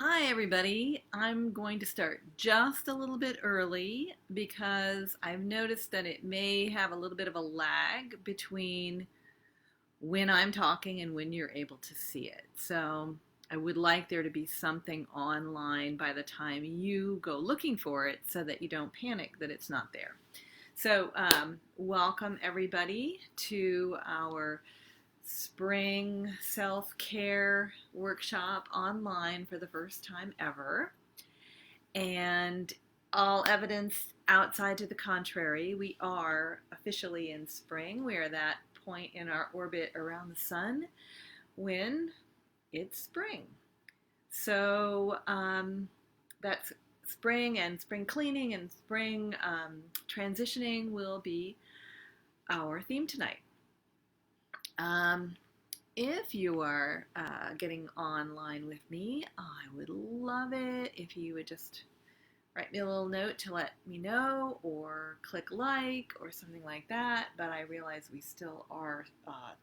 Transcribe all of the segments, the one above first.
Hi, everybody. I'm going to start just a little bit early because I've noticed that it may have a little bit of a lag between when I'm talking and when you're able to see it. So I would like there to be something online by the time you go looking for it so that you don't panic that it's not there. So, welcome everybody to our spring self-care workshop online for the first time ever. And all evidence outside to the contrary, we are officially in spring. We are at that point in our orbit around the sun when it's spring. So that's spring, and spring cleaning and spring transitioning will be our theme tonight. If you are getting online with me, I would love it if you would just write me a little note to let me know, or click like or something like that. But I realize we still are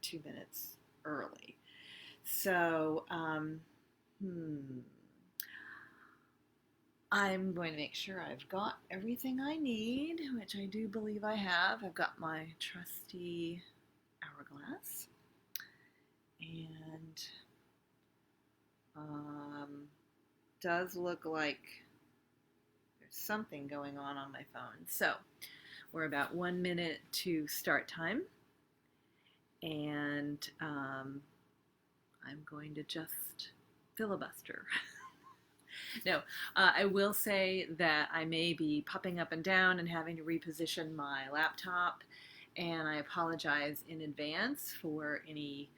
2 minutes early. So, I'm going to make sure I've got everything I need, which I do believe I have. I've got my trusty hourglass. And does look like there's something going on my phone. So we're about 1 minute to start time, and I'm going to just filibuster. No, I will say that I may be popping up and down and having to reposition my laptop, and I apologize in advance for any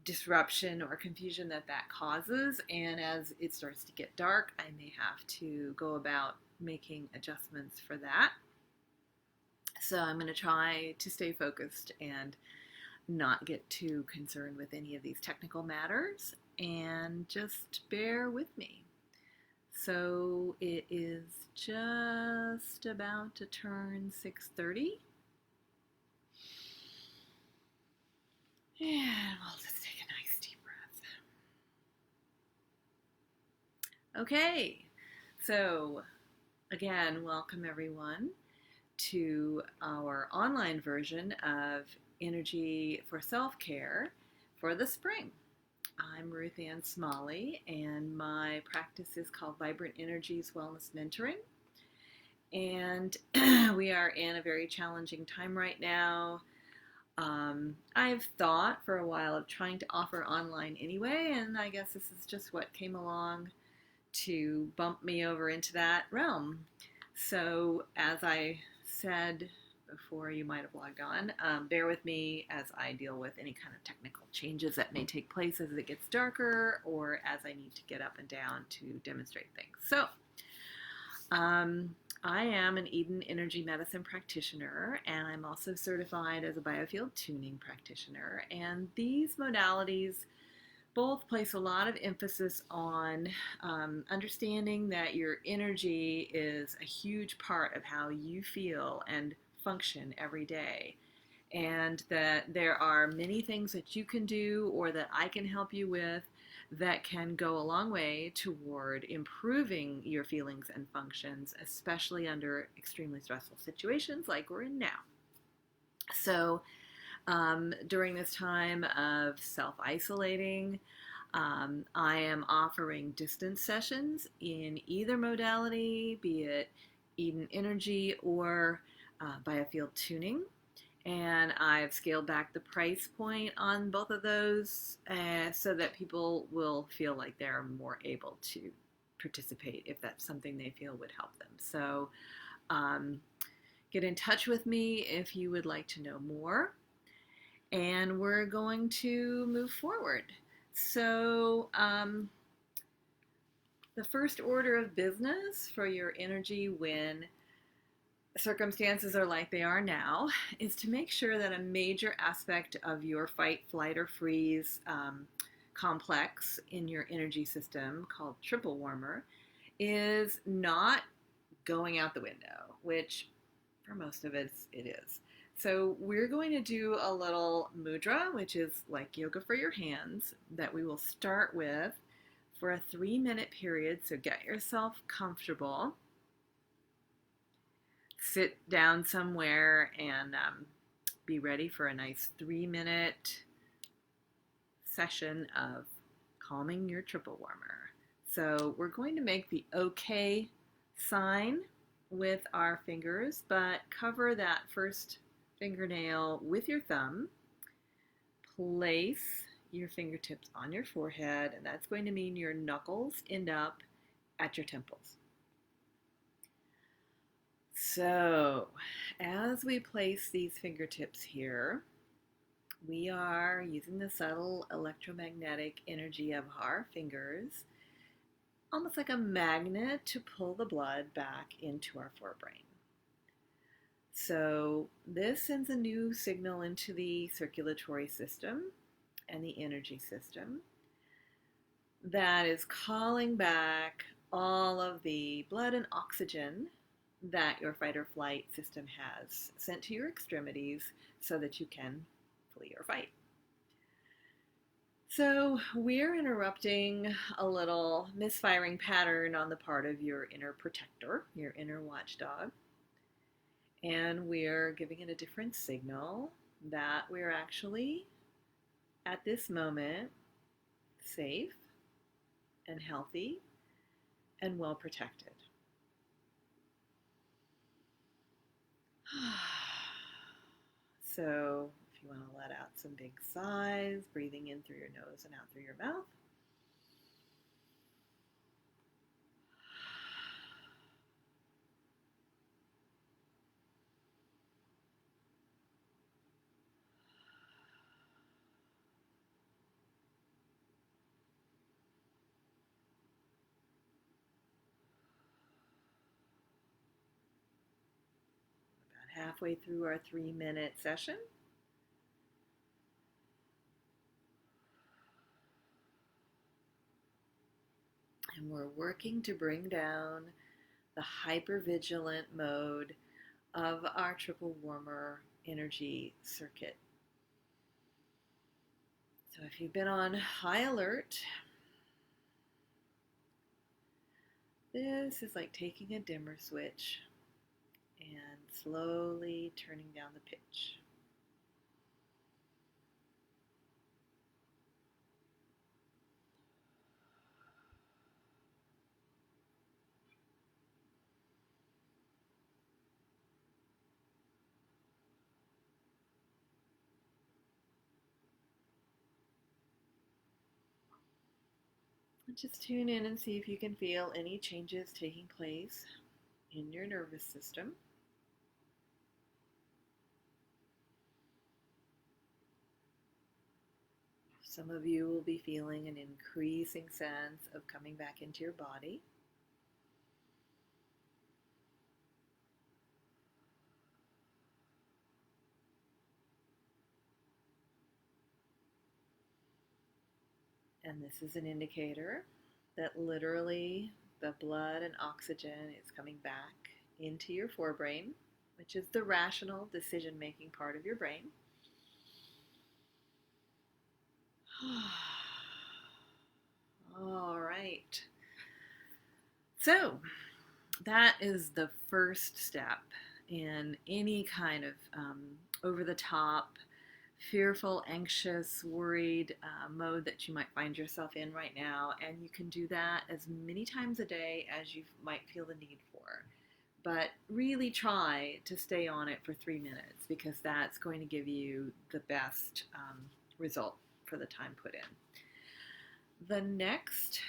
disruption or confusion that causes. And as it starts to get dark, I may have to go about making adjustments for that. So I'm going to try to stay focused and not get too concerned with any of these technical matters, and just bear with me. So it is just about to turn 6:30. And we'll just take a nice deep breath. Okay, so again, welcome everyone to our online version of Energy for Self-Care for the spring. I'm Ruth Ann Smalley, and my practice is called Vibrant Energies Wellness Mentoring. And we are in a very challenging time right now. I've thought for a while of trying to offer online anyway, and I guess this is just what came along to bump me over into that realm. So as I said before you might have logged on, bear with me as I deal with any kind of technical changes that may take place as it gets darker, or as I need to get up and down to demonstrate things. So I am an Eden energy medicine practitioner, and I'm also certified as a biofield tuning practitioner. And these modalities both place a lot of emphasis on understanding that your energy is a huge part of how you feel and function every day, and that there are many things that you can do or that I can help you with that can go a long way toward improving your feelings and functions, especially under extremely stressful situations like we're in now. So during this time of self-isolating, I am offering distance sessions in either modality, be it Eden Energy or biofield tuning. And I've scaled back the price point on both of those so that people will feel like they're more able to participate if that's something they feel would help them. So get in touch with me if you would like to know more. And we're going to move forward. So the first order of business for your energy when circumstances are like they are now is to make sure that a major aspect of your fight, flight, or freeze complex in your energy system, called triple warmer, is not going out the window, which for most of it is. So we're going to do a little mudra, which is like yoga for your hands, that we will start with for a 3-minute period. So get yourself comfortable. Sit down somewhere and be ready for a nice 3-minute session of calming your triple warmer. So we're going to make the OK sign with our fingers, but cover that first fingernail with your thumb. Place your fingertips on your forehead, and that's going to mean your knuckles end up at your temples. So as we place these fingertips here, we are using the subtle electromagnetic energy of our fingers, almost like a magnet, to pull the blood back into our forebrain. So this sends a new signal into the circulatory system and the energy system that is calling back all of the blood and oxygen that your fight or flight system has sent to your extremities so that you can flee or fight. So we're interrupting a little misfiring pattern on the part of your inner protector, your inner watchdog, and we're giving it a different signal that we're actually, at this moment, safe and healthy and well protected. So if you want to let out some big sighs, breathing in through your nose and out through your mouth. About halfway through our 3-minute session. And we're working to bring down the hypervigilant mode of our triple warmer energy circuit. So if you've been on high alert, this is like taking a dimmer switch and slowly turning down the pitch. Just tune in and see if you can feel any changes taking place in your nervous system. Some of you will be feeling an increasing sense of coming back into your body. And this is an indicator that literally the blood and oxygen is coming back into your forebrain, which is the rational decision-making part of your brain. All right. So that is the first step in any kind of over-the-top, fearful, anxious, worried mode that you might find yourself in right now. And you can do that as many times a day as you might feel the need for. But really try to stay on it for 3 minutes, because that's going to give you the best result for the time put in. The next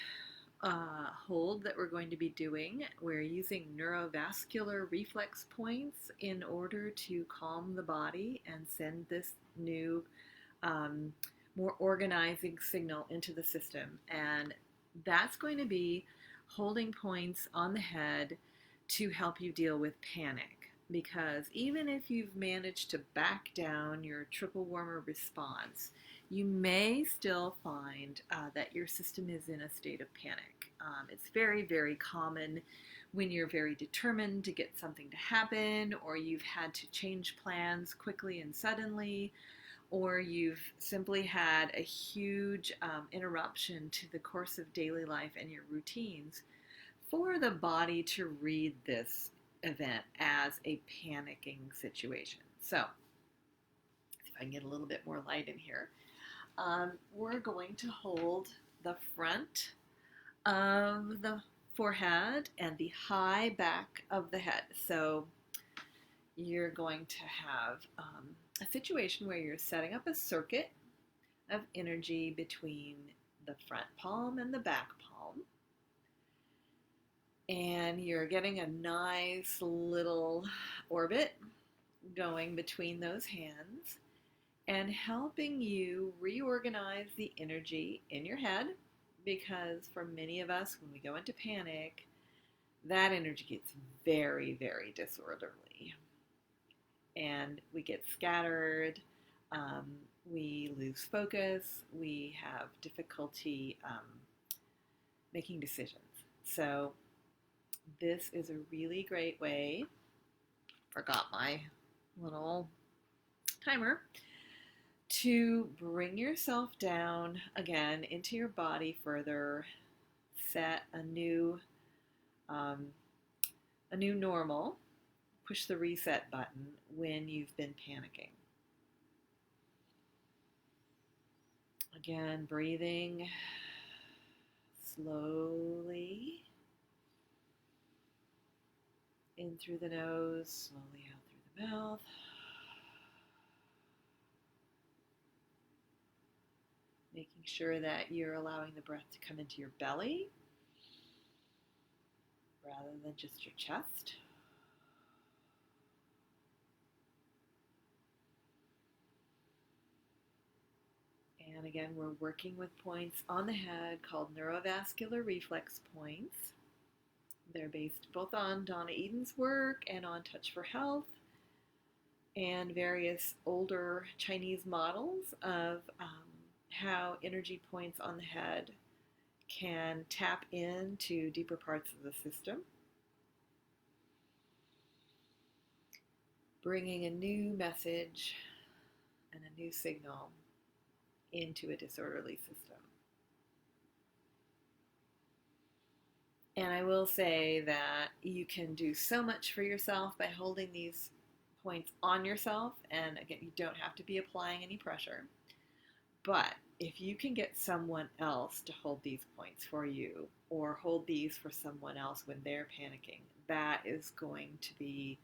hold that we're going to be doing, we're using neurovascular reflex points in order to calm the body and send this new, more organizing signal into the system. And that's going to be holding points on the head to help you deal with panic. Because even if you've managed to back down your triple warmer response, you may still find that your system is in a state of panic. It's very, very common when you're very determined to get something to happen, or you've had to change plans quickly and suddenly, or you've simply had a huge interruption to the course of daily life and your routines, for the body to read this event as a panicking situation. So, if I can get a little bit more light in here, we're going to hold the front of the forehead and the high back of the head. So you're going to have a situation where you're setting up a circuit of energy between the front palm and the back palm. And you're getting a nice little orbit going between those hands and helping you reorganize the energy in your head, because for many of us, when we go into panic, that energy gets very, very disorderly. And we get scattered, we lose focus, we have difficulty making decisions. So this is a really great way, forgot my little timer, to bring yourself down again into your body further, set a new normal, push the reset button when you've been panicking. Again, breathing slowly in through the nose, slowly out through the mouth. Making sure that you're allowing the breath to come into your belly rather than just your chest. And again, we're working with points on the head called neurovascular reflex points. They're based both on Donna Eden's work and on Touch for Health and various older Chinese models of how energy points on the head can tap into deeper parts of the system, bringing a new message and a new signal into a disorderly system. And I will say that you can do so much for yourself by holding these points on yourself. And again, you don't have to be applying any pressure. But if you can get someone else to hold these points for you, or hold these for someone else when they're panicking, that is going to be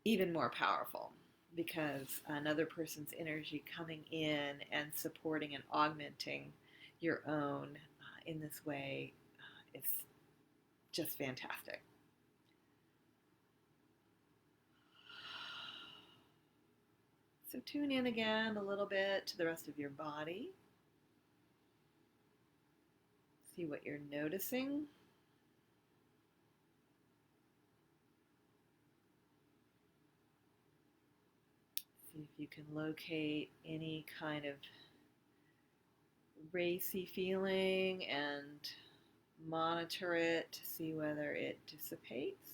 even more powerful, because another person's energy coming in and supporting and augmenting your own in this way is just fantastic. So tune in again a little bit to the rest of your body. See what you're noticing. See if you can locate any kind of racy feeling and monitor it to see whether it dissipates.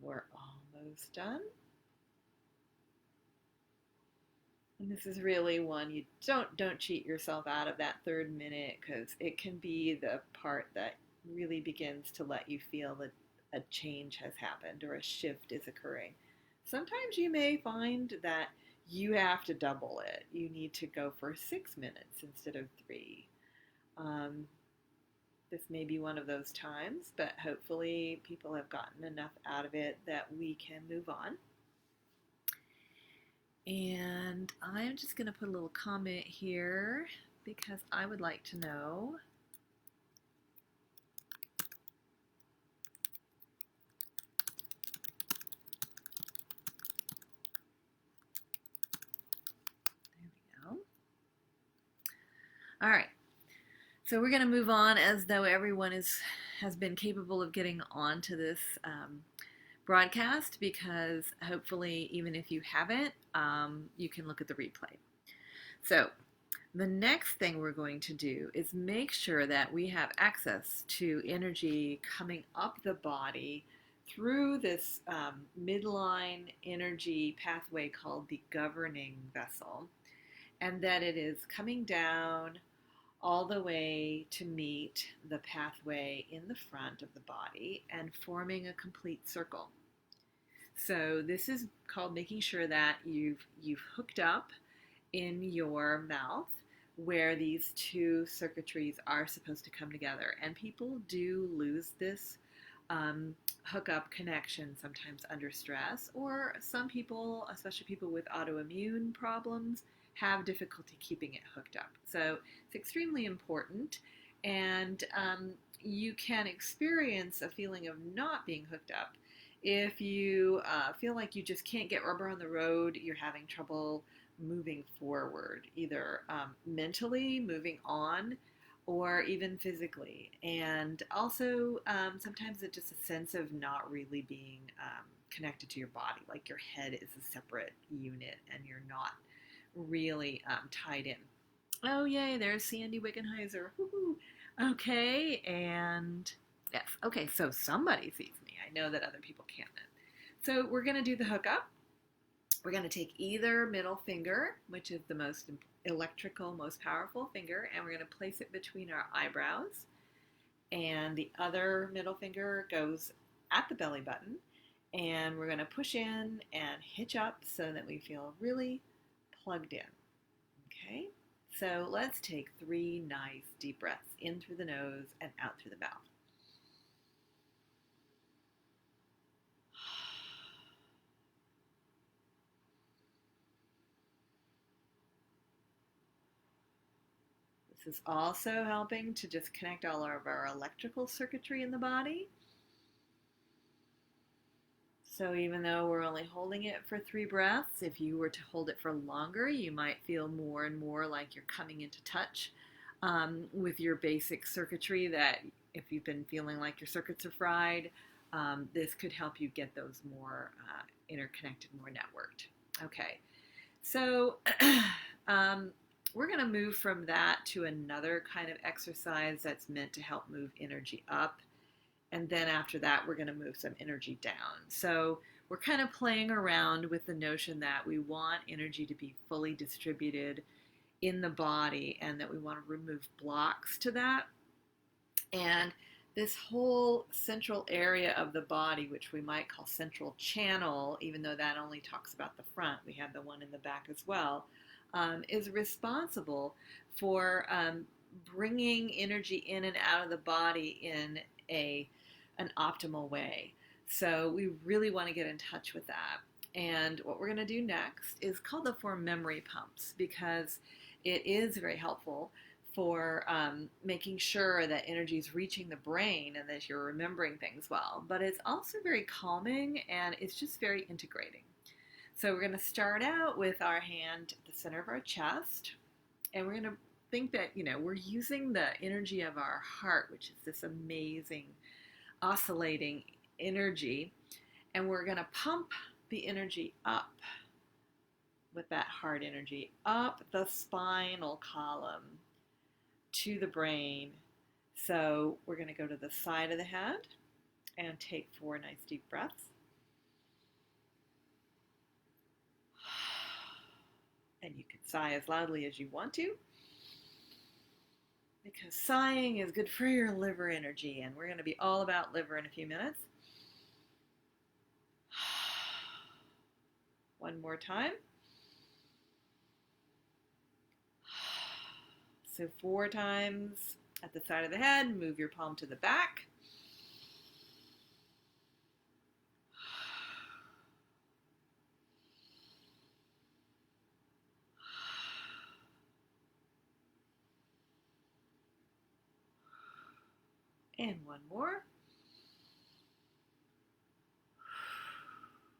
We're almost done. And this is really one you don't cheat yourself out of that third minute, because it can be the part that really begins to let you feel that a change has happened or a shift is occurring. Sometimes you may find that you have to double it. You need to go for 6 minutes instead of 3. This may be one of those times, but hopefully people have gotten enough out of it that we can move on. And I'm just going to put a little comment here because I would like to know All right, so we're going to move on as though everyone has been capable of getting onto this broadcast, because hopefully, even if you haven't, you can look at the replay. So The next thing we're going to do is make sure that we have access to energy coming up the body through this midline energy pathway called the governing vessel, and that it is coming down all the way to meet the pathway in the front of the body and forming a complete circle. So this is called making sure that you've hooked up in your mouth where these two circuitries are supposed to come together. And people do lose this hookup connection sometimes under stress, or some people, especially people with autoimmune problems, have difficulty keeping it hooked up. So it's extremely important, and you can experience a feeling of not being hooked up if you feel like you just can't get rubber on the road, you're having trouble moving forward, either mentally moving on or even physically. And also, sometimes it's just a sense of not really being connected to your body, like your head is a separate unit and you're not really tied in. Oh, yay, there's Sandy Wickenheiser. Woo-hoo. Okay, and yes, okay, so somebody sees me. I know that other people can't. So we're going to do the hookup. We're going to take either middle finger, which is the most electrical, most powerful finger, and we're going to place it between our eyebrows. And the other middle finger goes at the belly button. And we're going to push in and hitch up so that we feel really plugged in. Okay? So let's take 3 nice deep breaths in through the nose and out through the mouth. This is also helping to just connect all of our electrical circuitry in the body. So even though we're only holding it for 3 breaths, if you were to hold it for longer, you might feel more and more like you're coming into touch with your basic circuitry, that if you've been feeling like your circuits are fried, this could help you get those more interconnected, more networked. Okay, so we're going to move from that to another kind of exercise that's meant to help move energy up. And then after that, we're going to move some energy down. So we're kind of playing around with the notion that we want energy to be fully distributed in the body and that we want to remove blocks to that. And this whole central area of the body, which we might call central channel, even though that only talks about the front, we have the one in the back as well, is responsible for bringing energy in and out of the body in an optimal way. So we really want to get in touch with that. And what we're going to do next is called the 4 memory pumps, because it is very helpful for making sure that energy is reaching the brain and that you're remembering things well. But it's also very calming and it's just very integrating. So we're going to start out with our hand at the center of our chest, and we're going to think that, we're using the energy of our heart, which is this amazing oscillating energy, and we're going to pump the energy up with that heart energy up the spinal column to the brain. So we're going to go to the side of the head and take 4 nice deep breaths. And you can sigh as loudly as you want to, because sighing is good for your liver energy, and we're going to be all about liver in a few minutes. One more time. So 4 times at the side of the head, move your palm to the back. And one more.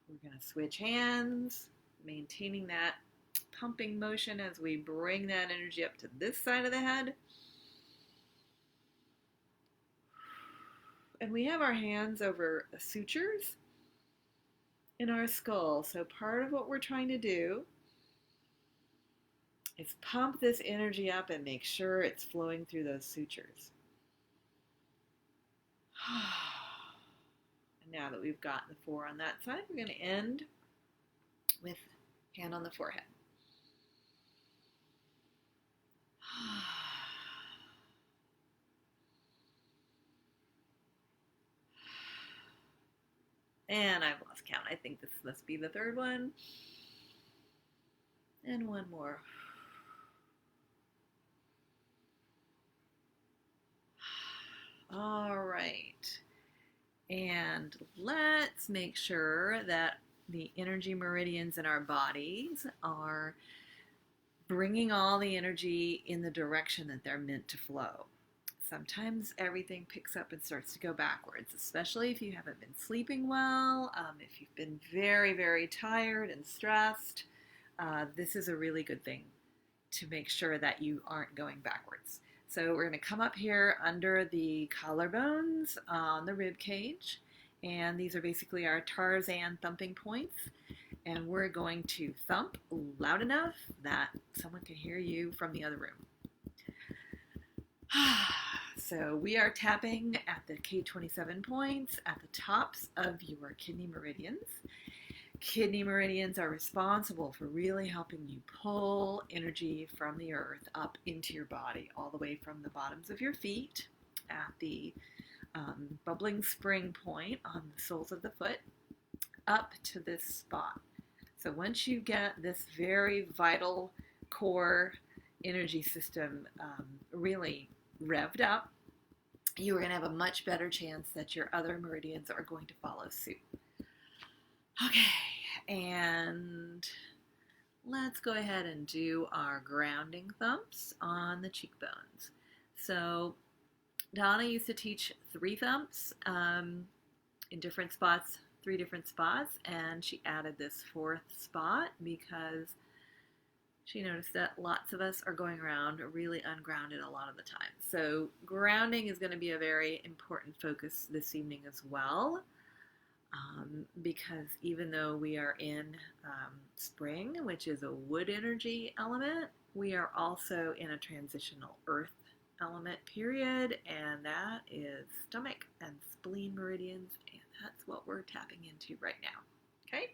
We're going to switch hands, maintaining that pumping motion as we bring that energy up to this side of the head. And we have our hands over sutures in our skull. So part of what we're trying to do is pump this energy up and make sure it's flowing through those sutures. And now that we've got the 4 on that side, we're going to end with hand on the forehead. And I've lost count. I think this must be the 3rd one. And one more. All right. And let's make sure that the energy meridians in our bodies are bringing all the energy in the direction that they're meant to flow. Sometimes everything picks up and starts to go backwards, especially if you haven't been sleeping well, if you've been very, very tired and stressed. This is a really good thing to make sure that you aren't going backwards. So we're going to come up here under the collarbones on the rib cage, and these are basically our Tarzan thumping points, and we're going to thump loud enough that someone can hear you from the other room. So we are tapping at the K27 points at the tops of your kidney meridians. Kidney meridians are responsible for really helping you pull energy from the earth up into your body, all the way from the bottoms of your feet at the bubbling spring point on the soles of the foot up to this spot. So once you get this very vital core energy system really revved up, you are going to have a much better chance that your other meridians are going to follow suit. Okay, and let's go ahead and do our grounding thumps on the cheekbones. So Donna used to teach 3 thumps in different spots, 3 different spots, and she added this 4th spot because she noticed that lots of us are going around really ungrounded a lot of the time. So grounding is going to be a very important focus this evening as well, because even though we are in spring, which is a wood energy element, we are also in a transitional earth element period, and that is stomach and spleen meridians, and that's what we're tapping into right now. Okay?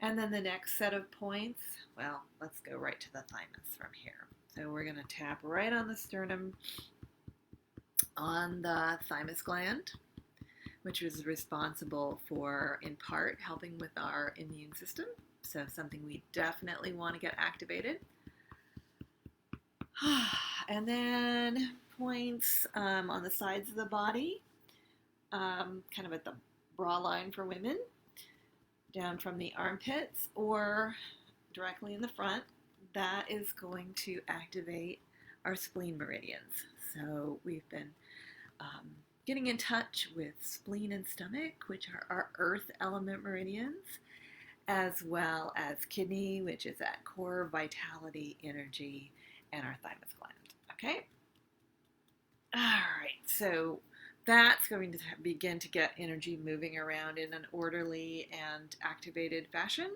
And then the next set of points, well, let's go right to the thymus from here. So we're going to tap right on the sternum, on the thymus gland, which is responsible for, in part, helping with our immune system. So something we definitely want to get activated. And then points on the sides of the body, kind of at the bra line for women, down from the armpits or directly in the front. That is going to activate our spleen meridians. So we've been getting in touch with spleen and stomach, which are our earth element meridians, as well as kidney, which is that core vitality energy, and our thymus gland. Okay? All right, so that's going to begin to get energy moving around in an orderly and activated fashion.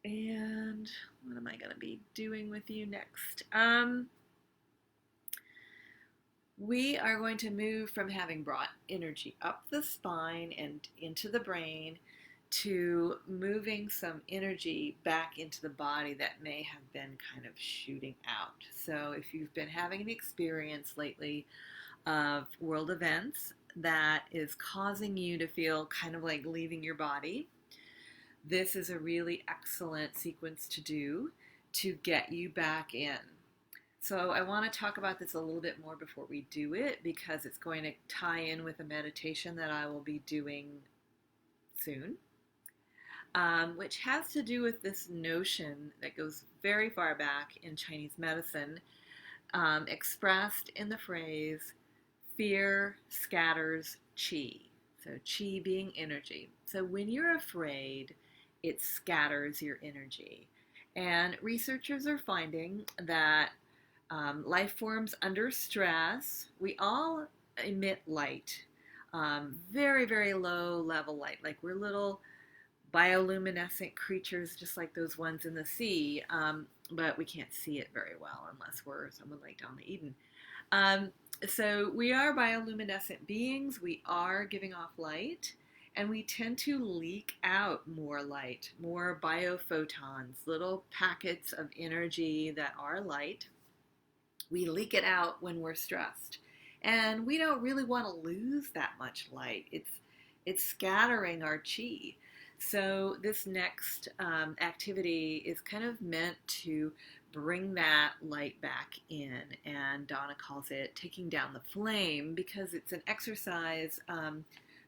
And what am I going to be doing with you next? We are going to move from having brought energy up the spine and into the brain to moving some energy back into the body that may have been kind of shooting out. So if you've been having an experience lately of world events that is causing you to feel kind of like leaving your body, this is a really excellent sequence to do to get you back in. So I want to talk about this a little bit more before we do it, because it's going to tie in with a meditation that I will be doing soon, which has to do with this notion that goes very far back in Chinese medicine, expressed in the phrase, fear scatters qi. So qi being energy. So when you're afraid, it scatters your energy. And researchers are finding that life forms under stress, we all emit light, very, very low level light, like we're little bioluminescent creatures just like those ones in the sea, but we can't see it very well unless we're someone like Donna Eden. Um, so we are bioluminescent beings. We are giving off light, and we tend to leak out more light, more biophotons, little packets of energy that are light. We leak it out when we're stressed. And we don't really want to lose that much light. It's scattering our chi. So this next activity is kind of meant to bring that light back in. And Donna calls it taking down the flame, because it's an exercise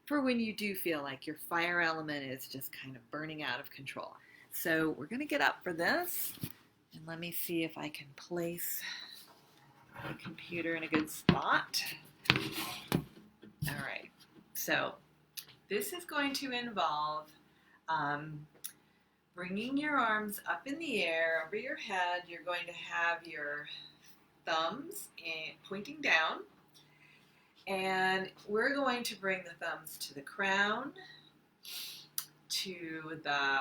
for when you do feel like your fire element is just kind of burning out of control. So we're going to get up for this. And let me see if I can place the computer in a good spot. All right, so this is going to involve bringing your arms up in the air over your head. You're going to have your thumbs pointing down, and we're going to bring the thumbs to the crown, to the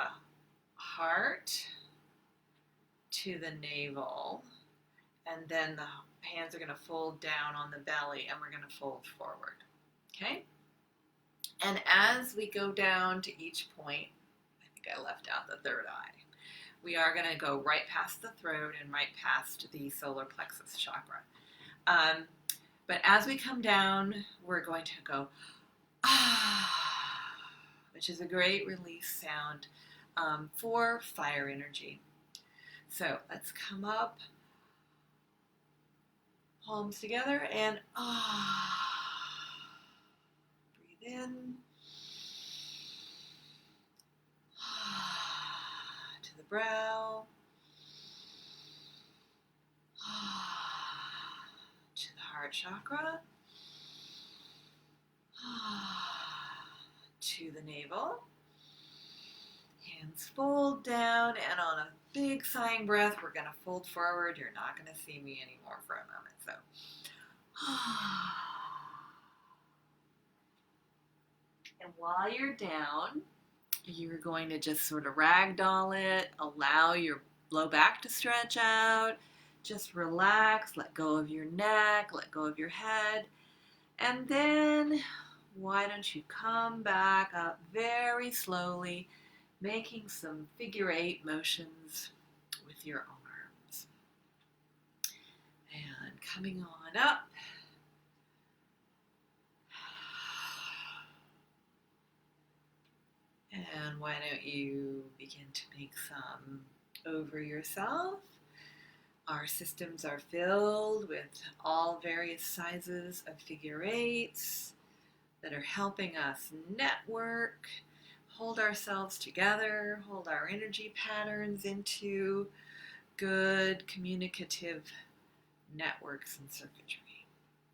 heart, to the navel, and then the hands are going to fold down on the belly, and we're going to fold forward. Okay? And as we go down to each point, I think I left out the third eye, we are going to go right past the throat and right past the solar plexus chakra. But as we come down, we're going to go ah, which is a great release sound for fire energy. So let's come up, palms together, and breathe in, to the brow, to the heart chakra, to the navel. Hands fold down, and on a big sighing breath, we're going to fold forward. You're not going to see me anymore for a moment. So, and while you're down, you're going to just sort of ragdoll it, allow your low back to stretch out, just relax, let go of your neck, let go of your head, and then why don't you come back up very slowly, making some figure 8 motions with your arms. And coming on up. And why don't you begin to make some over yourself. Our systems are filled with all various sizes of figure 8s that are helping us network, hold ourselves together, hold our energy patterns into good communicative networks and circuitry.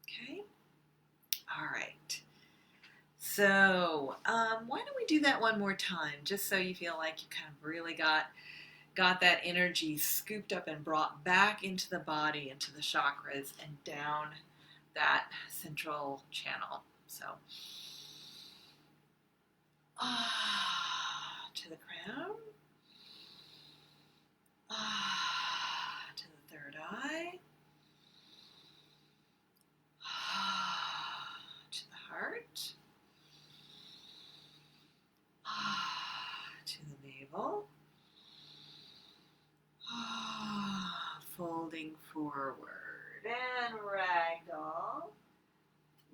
Okay? All right. So why don't we do that one more time, just so you feel like you kind of really got that energy scooped up and brought back into the body, into the chakras, and down that central channel. So to the crown, to the third eye, to the heart, to the navel, folding forward and ragdoll.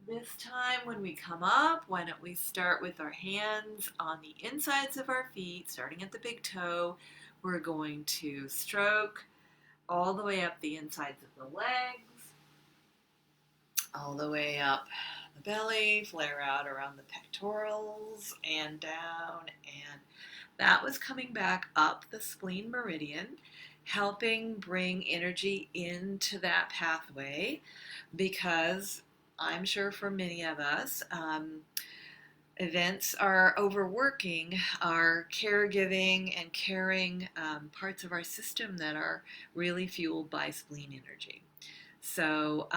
This time when we come up, why don't we start with our hands on the insides of our feet, starting at the big toe. We're going to stroke all the way up the insides of the legs, all the way up the belly, flare out around the pectorals and down, and that was coming back up the spleen meridian, helping bring energy into that pathway, because I'm sure for many of us, events are overworking our caregiving and caring parts of our system that are really fueled by spleen energy. So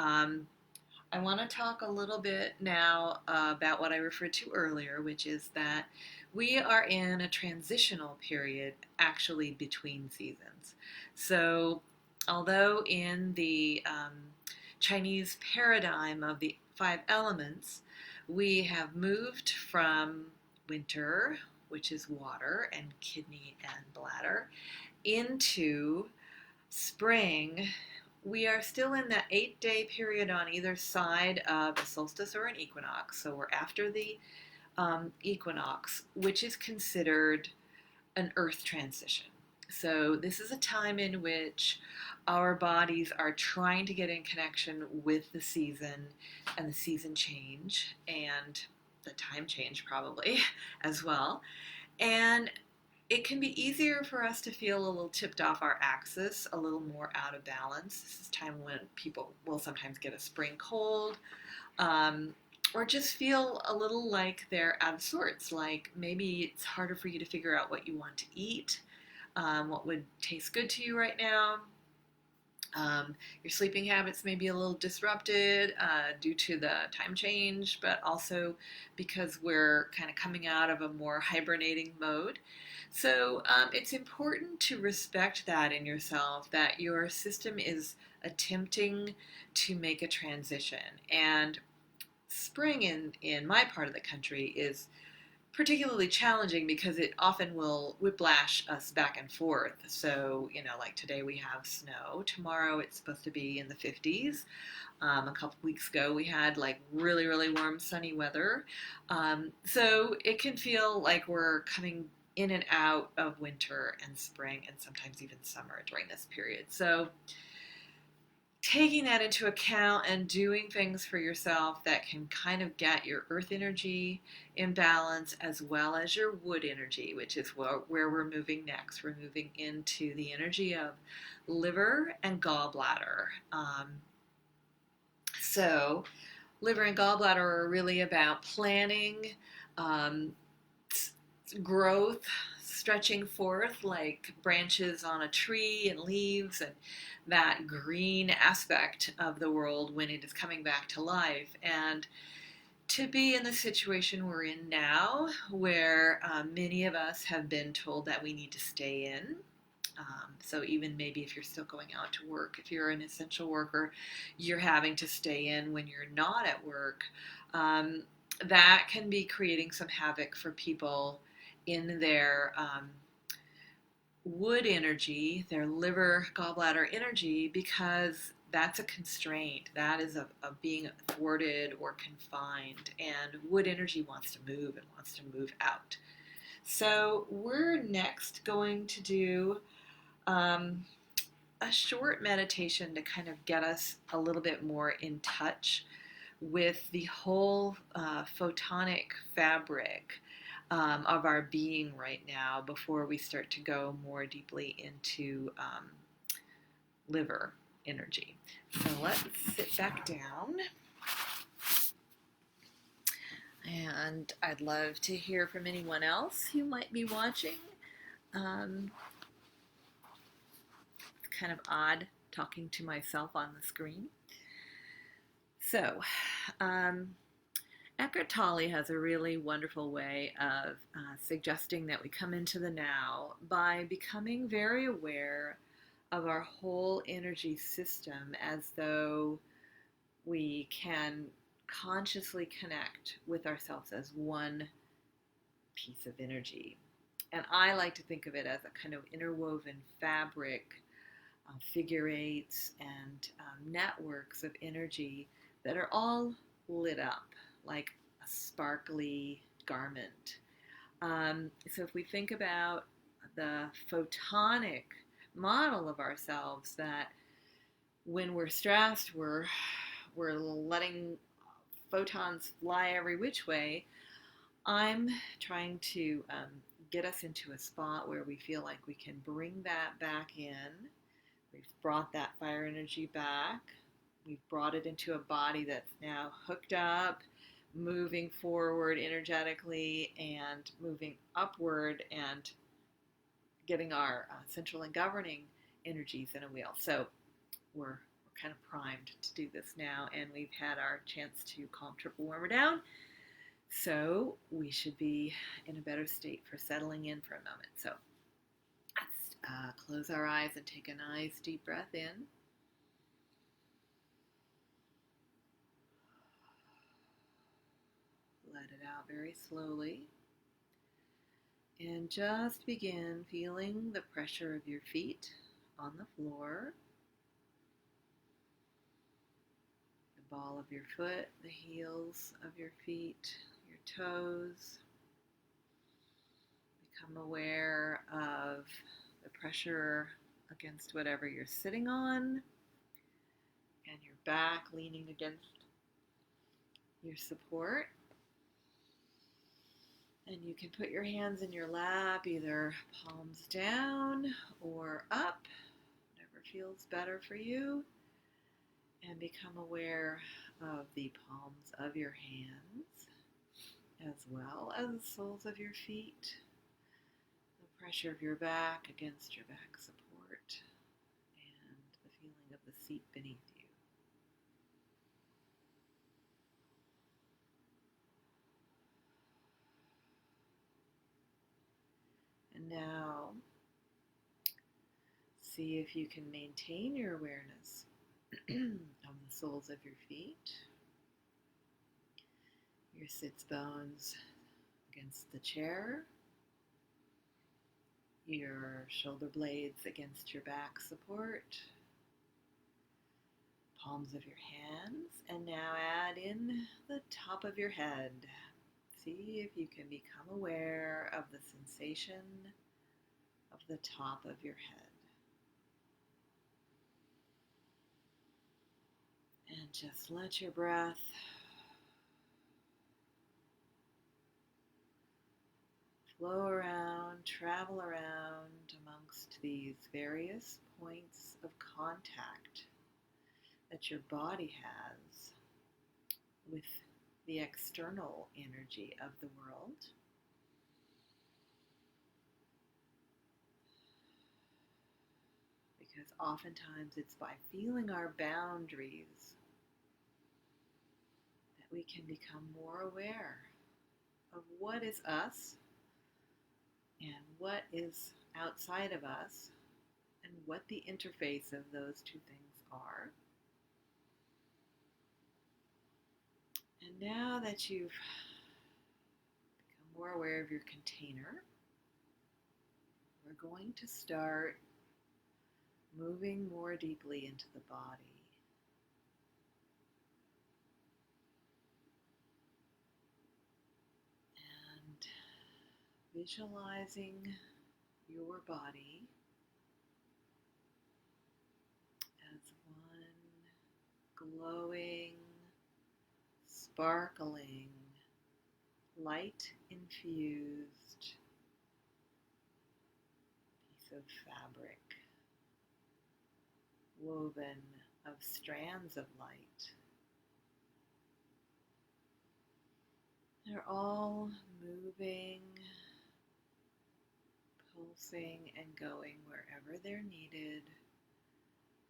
I want to talk a little bit now about what I referred to earlier, which is that we are in a transitional period actually between seasons. So, although in the Chinese paradigm of the five elements, we have moved from winter, which is water and kidney and bladder, into spring. We are still in that 8-day period on either side of a solstice or an equinox. So we're after the equinox, which is considered an earth transition. So this is a time in which our bodies are trying to get in connection with the season and the season change and the time change probably as well. And it can be easier for us to feel a little tipped off our axis, a little more out of balance. This is time when people will sometimes get a spring cold, or just feel a little like they're out of sorts. Like maybe it's harder for you to figure out what you want to eat, what would taste good to you right now. Your sleeping habits may be a little disrupted due to the time change, but also because we're kind of coming out of a more hibernating mode. So it's important to respect that in yourself, that your system is attempting to make a transition. And spring in my part of the country is particularly challenging because it often will whiplash us back and forth. So, like today we have snow. Tomorrow it's supposed to be in the 50s. A couple weeks ago we had like really, really warm, sunny weather. So it can feel like we're coming in and out of winter and spring and sometimes even summer during this period. So taking that into account and doing things for yourself that can kind of get your earth energy in balance as well as your wood energy, which is where we're moving next. We're moving into the energy of liver and gallbladder. So liver and gallbladder are really about planning, um, growth, stretching forth like branches on a tree and leaves, and that green aspect of the world when it is coming back to life. And to be in the situation we're in now, where many of us have been told that we need to stay in. So even maybe if you're still going out to work, if you're an essential worker, you're having to stay in when you're not at work. That can be creating some havoc for people in their wood energy, their liver, gallbladder energy, because that's a constraint. That is a being thwarted or confined. And wood energy wants to move and wants to move out. So we're next going to do a short meditation to kind of get us a little bit more in touch with the whole photonic fabric of our being right now before we start to go more deeply into liver energy. So let's sit back down. And I'd love to hear from anyone else who might be watching. It's kind of odd talking to myself on the screen. So, Eckhart Tolle has a really wonderful way of suggesting that we come into the now by becoming very aware of our whole energy system, as though we can consciously connect with ourselves as one piece of energy. And I like to think of it as a kind of interwoven fabric, figure eights and networks of energy that are all lit up like a sparkly garment. So if we think about the photonic model of ourselves, that when we're stressed, we're letting photons fly every which way. I'm trying to get us into a spot where we feel like we can bring that back in. We've brought that fire energy back. We've brought it into a body that's now hooked up, moving forward energetically and moving upward and getting our central and governing energies in a wheel. So we're kind of primed to do this now, and we've had our chance to calm triple warmer down. So we should be in a better state for settling in for a moment. So let's close our eyes and take a nice deep breath in. Let it out very slowly. And just begin feeling the pressure of your feet on the floor, the ball of your foot, the heels of your feet, your toes. Become aware of the pressure against whatever you're sitting on, and your back leaning against your support. And you can put your hands in your lap, either palms down or up, whatever feels better for you. And become aware of the palms of your hands, as well as the soles of your feet, the pressure of your back against your back support, and the feeling of the seat beneath you. And now, see if you can maintain your awareness of the soles of your feet, your sits bones against the chair, your shoulder blades against your back support, palms of your hands, and now add in the top of your head. See if you can become aware of the sensation of the top of your head. And just let your breath flow around, travel around amongst these various points of contact that your body has with the external energy of the world. Because oftentimes it's by feeling our boundaries that we can become more aware of what is us and what is outside of us, and what the interface of those two things are. And now that you've become more aware of your container, we're going to start moving more deeply into the body. And visualizing your body as one glowing, sparkling, light-infused piece of fabric, woven of strands of light. They're all moving, pulsing, and going wherever they're needed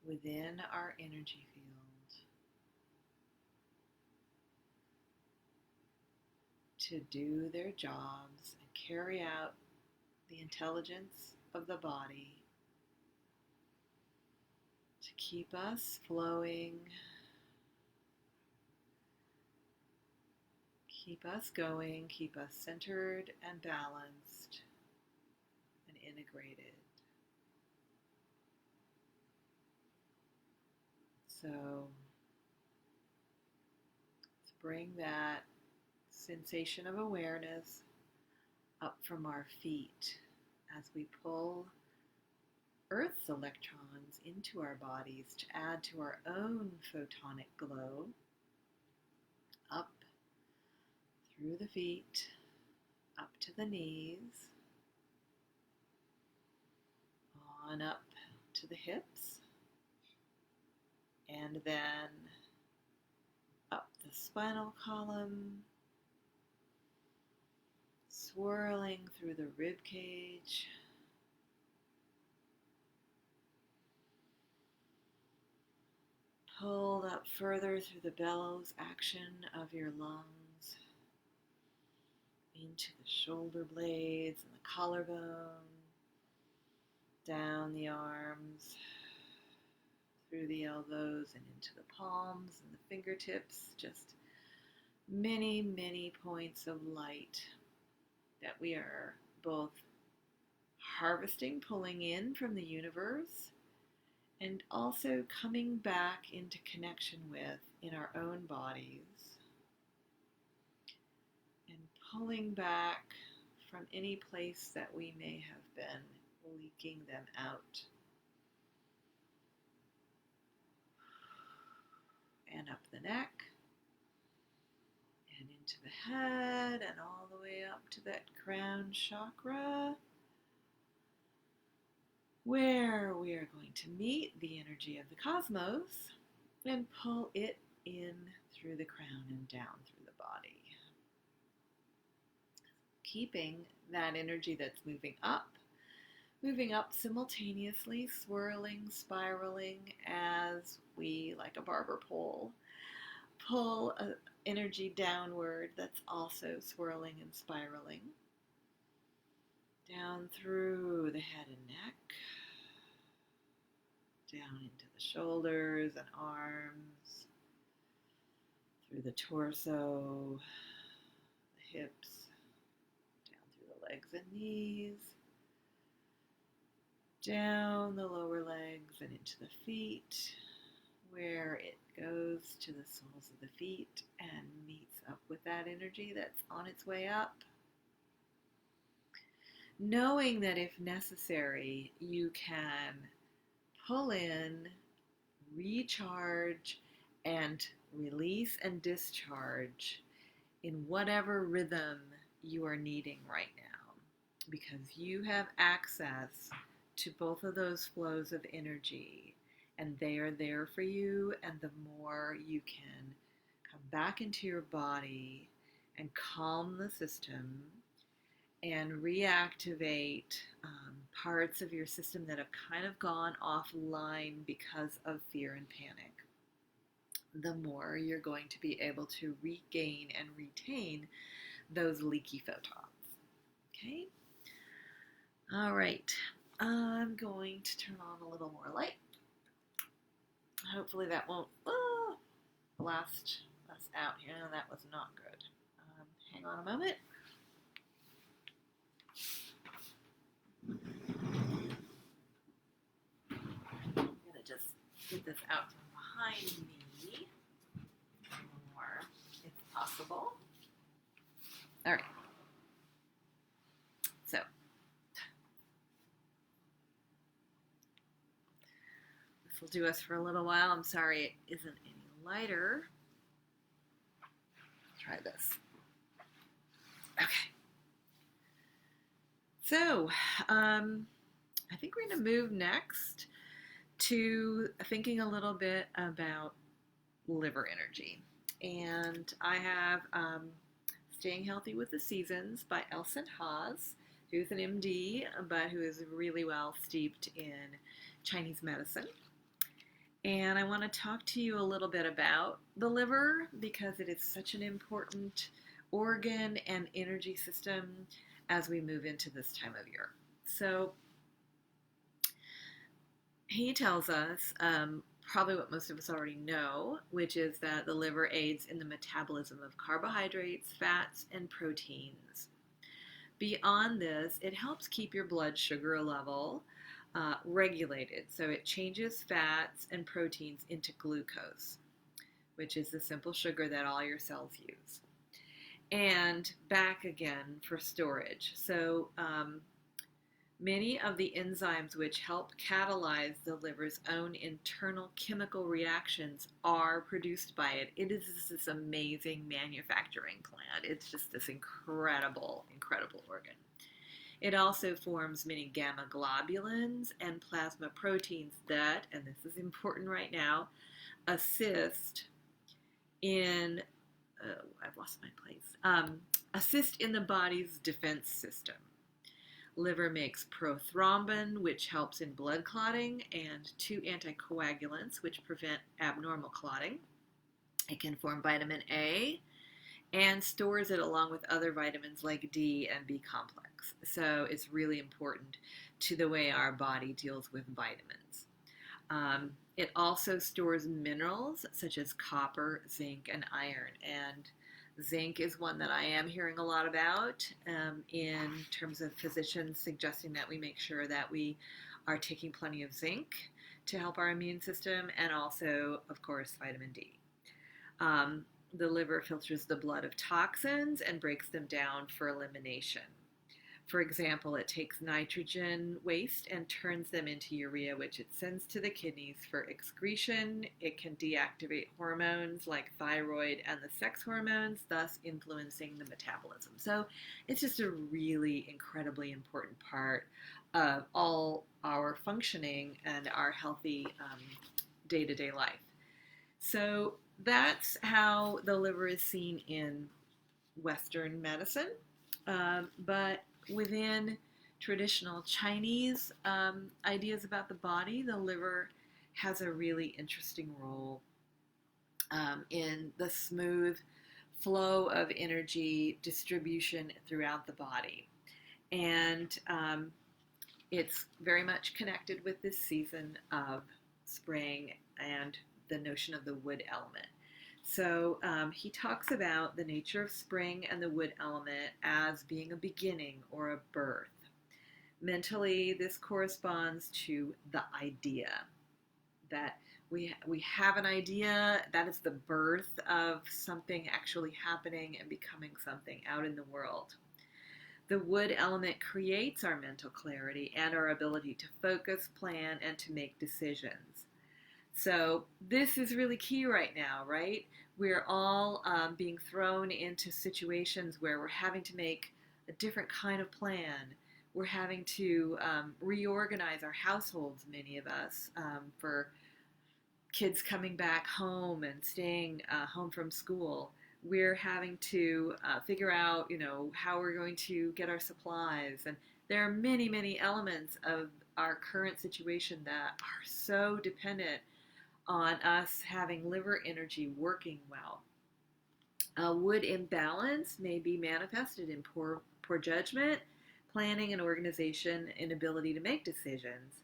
within our energy field to do their jobs and carry out the intelligence of the body to keep us flowing, keep us going, keep us centered and balanced and integrated. So let's bring that sensation of awareness up from our feet as we pull Earth's electrons into our bodies to add to our own photonic glow, up through the feet, up to the knees, on up to the hips, and then up the spinal column, swirling through the rib cage, Hold up further through the bellows action of your lungs, into the shoulder blades and the collarbone, down the arms, through the elbows and into the palms and the fingertips. Just many, many points of light that we are both harvesting, pulling in from the universe, and also coming back into connection with in our own bodies, and pulling back from any place that we may have been leaking them out. And up the neck, and into the head, and all the way up to that crown chakra, where we are going to meet the energy of the cosmos and pull it in through the crown and down through the body. Keeping that energy that's moving up simultaneously, swirling, spiraling as we, like a barber pole, pull energy downward that's also swirling and spiraling down through the head and neck, down into the shoulders and arms, through the torso, the hips, down through the legs and knees, down the lower legs and into the feet, where it goes to the soles of the feet and meets up with that energy that's on its way up. Knowing that if necessary, you can pull in, recharge, and release and discharge in whatever rhythm you are needing right now, because you have access to both of those flows of energy, and they are there for you. And the more you can come back into your body and calm the system and reactivate parts of your system that have kind of gone offline because of fear and panic, the more you're going to be able to regain and retain those leaky photons. Okay? All right. I'm going to turn on a little more light. Hopefully that won't blast us out here. That was not good. Hang on a moment. I'm going to just get this out from behind me more, if possible. All right. So, this will do us for a little while. I'm sorry it isn't any lighter. Try this. Okay. So, I think we're going to move next to thinking a little bit about liver energy. And I have Staying Healthy with the Seasons by Elson Haas, who's an MD, but who is really well steeped in Chinese medicine. And I want to talk to you a little bit about the liver, because it is such an important organ and energy system as we move into this time of year. So he tells us probably what most of us already know, which is that the liver aids in the metabolism of carbohydrates, fats, and proteins. Beyond this, it helps keep your blood sugar level regulated. So it changes fats and proteins into glucose, which is the simple sugar that all your cells use, and back again for storage. So many of the enzymes which help catalyze the liver's own internal chemical reactions are produced by it. It is this amazing manufacturing plant. It's just this incredible, incredible organ. It also forms many gamma globulins and plasma proteins that, and this is important right now, assist in, I've lost my place, assist in the body's defense system, Liver makes prothrombin, which helps in blood clotting, and two anticoagulants, which prevent abnormal clotting. It can form vitamin A and stores it along with other vitamins like D and B complex. So it's really important to the way our body deals with vitamins. It also stores minerals such as copper, zinc, and iron. And zinc is one that I am hearing a lot about in terms of physicians suggesting that we make sure that we are taking plenty of zinc to help our immune system, and also, of course, vitamin D. The liver filters the blood of toxins and breaks them down for elimination. For example, it takes nitrogen waste and turns them into urea, which it sends to the kidneys for excretion. It can deactivate hormones like thyroid and the sex hormones, thus influencing the metabolism. So it's just a really incredibly important part of all our functioning and our healthy day-to-day life. So that's how the liver is seen in Western medicine. But within traditional Chinese ideas about the body, the liver has a really interesting role in the smooth flow of energy distribution throughout the body. And it's very much connected with this season of spring and the notion of the wood element. So he talks about the nature of spring and the wood element as being a beginning or a birth. Mentally, this corresponds to the idea that we have an idea, that is the birth of something actually happening and becoming something out in the world. The wood element creates our mental clarity and our ability to focus, plan, and to make decisions. So this is really key right now, right? We're all being thrown into situations where we're having to make a different kind of plan. We're having to reorganize our households, many of us, for kids coming back home and staying home from school. We're having to figure out, how we're going to get our supplies. And there are many, many elements of our current situation that are so dependent on us having liver energy working well. A wood imbalance may be manifested in poor judgment, planning and organization, inability to make decisions.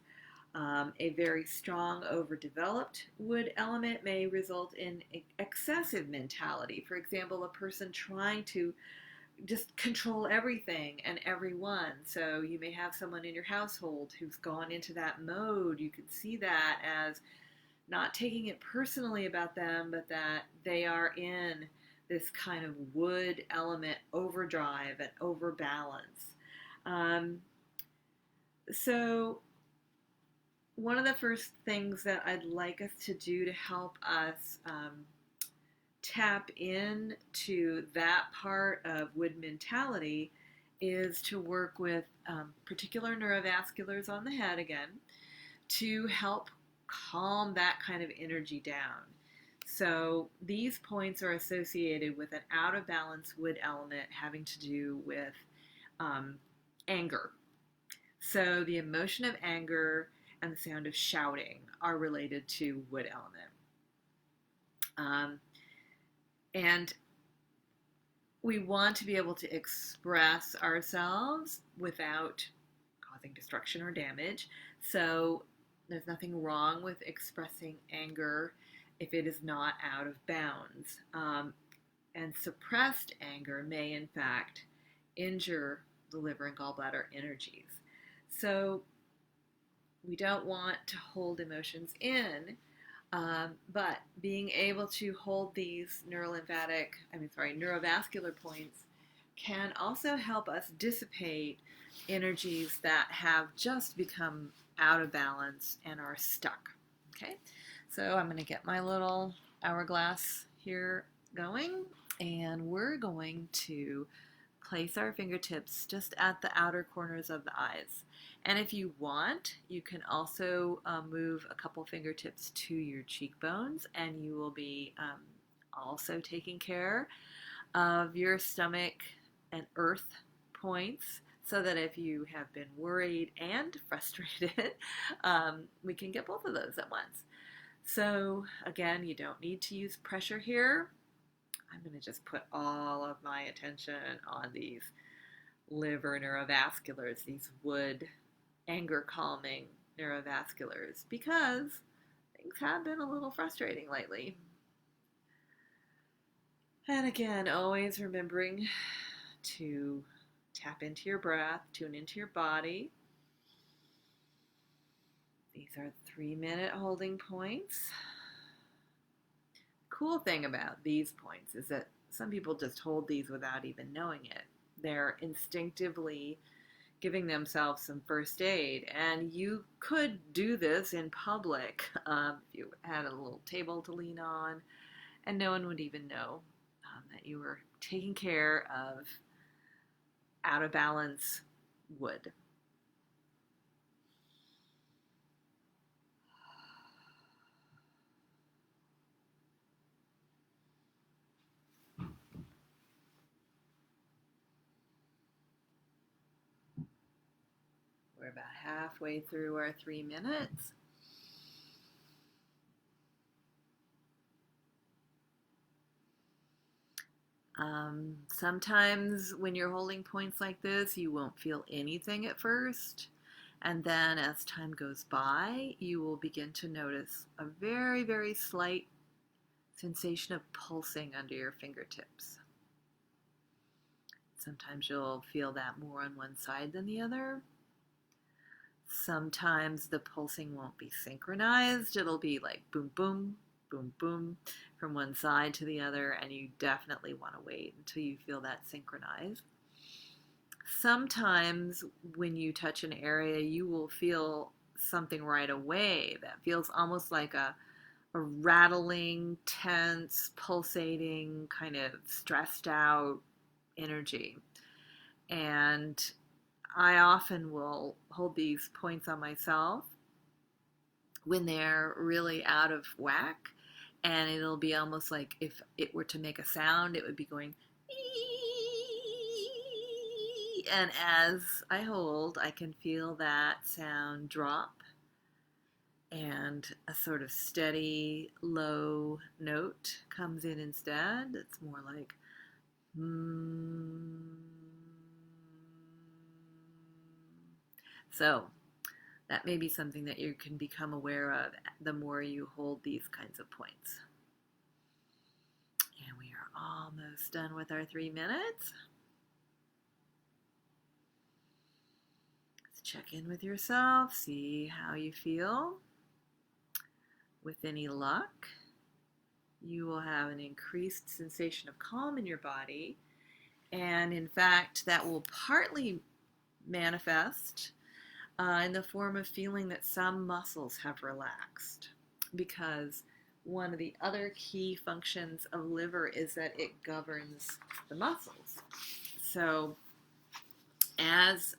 A very strong, overdeveloped wood element may result in excessive mentality. For example, a person trying to just control everything and everyone. So you may have someone in your household who's gone into that mode. You could see that as not taking it personally about them, but that they are in this kind of wood element overdrive and overbalance. So one of the first things that I'd like us to do to help us tap into that part of wood mentality is to work with particular neurovasculars on the head again to help calm that kind of energy down. So these points are associated with an out of balance wood element having to do with anger. So the emotion of anger and the sound of shouting are related to wood element. And we want to be able to express ourselves without causing destruction or damage. So there's nothing wrong with expressing anger if it is not out of bounds. And suppressed anger may, in fact, injure the liver and gallbladder energies. So we don't want to hold emotions in, but being able to hold these neurovascular points can also help us dissipate energies that have just become out of balance and are stuck. Okay, so I'm going to get my little hourglass here going, and we're going to place our fingertips just at the outer corners of the eyes. And if you want, you can also move a couple fingertips to your cheekbones, and you will be also taking care of your stomach and earth points. so that if you have been worried and frustrated, we can get both of those at once. So again, you don't need to use pressure here. I'm going to just put all of my attention on these liver neurovasculars, these wood anger calming neurovasculars, because things have been a little frustrating lately. And again, always remembering to tap into your breath, tune into your body. These are 3-minute holding points. Cool thing about these points is that some people just hold these without even knowing it. They're instinctively giving themselves some first aid, and you could do this in public if you had a little table to lean on, and no one would even know that you were taking care of out of balance wood. We're about halfway through our 3 minutes. Sometimes when you're holding points like this, you won't feel anything at first. And then as time goes by, you will begin to notice a very, very slight sensation of pulsing under your fingertips. Sometimes you'll feel that more on one side than the other. Sometimes the pulsing won't be synchronized. It'll be like boom, boom, boom, boom from one side to the other, and you definitely want to wait until you feel that synchronized. Sometimes when you touch an area, you will feel something right away that feels almost like a rattling, tense, pulsating, kind of stressed out energy. And I often will hold these points on myself when they're really out of whack, and it'll be almost like if it were to make a sound, it would be going ee, and as I hold, I can feel that sound drop, and a sort of steady, low note comes in instead. It's more like So that may be something that you can become aware of the more you hold these kinds of points. And we are almost done with our 3 minutes. Let's check in with yourself, see how you feel. With any luck, you will have an increased sensation of calm in your body. And in fact, that will partly manifest in the form of feeling that some muscles have relaxed, because one of the other key functions of liver is that it governs the muscles. So as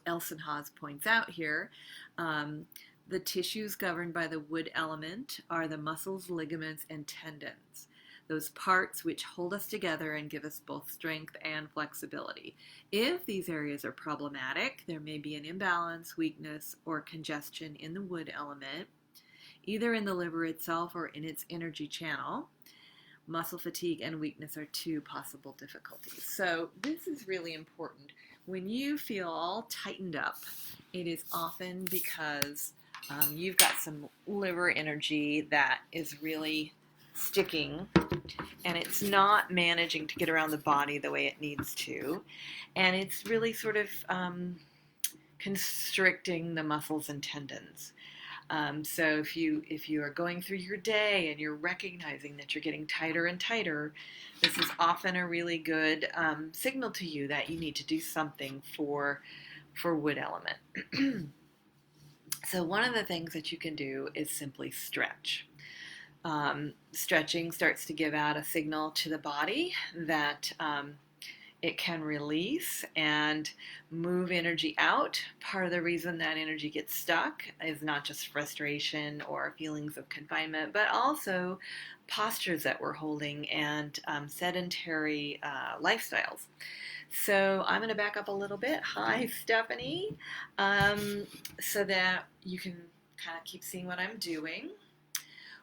Elson Haas points out here, the tissues governed by the wood element are the muscles, ligaments, and tendons, those parts which hold us together and give us both strength and flexibility. If these areas are problematic, there may be an imbalance, weakness, or congestion in the wood element, either in the liver itself or in its energy channel. Muscle fatigue and weakness are two possible difficulties. So this is really important. When you feel all tightened up, it is often because you've got some liver energy that is really sticking, and it's not managing to get around the body the way it needs to, and it's really sort of constricting the muscles and tendons. So if you are going through your day and you're recognizing that you're getting tighter and tighter, this is often a really good signal to you that you need to do something for wood element. So one of the things that you can do is simply stretch. Stretching starts to give out a signal to the body that it can release and move energy out. Part of the reason that energy gets stuck is not just frustration or feelings of confinement, but also postures that we're holding and sedentary lifestyles. So I'm going to back up a little bit. Hi, Stephanie. So that you can kind of keep seeing what I'm doing.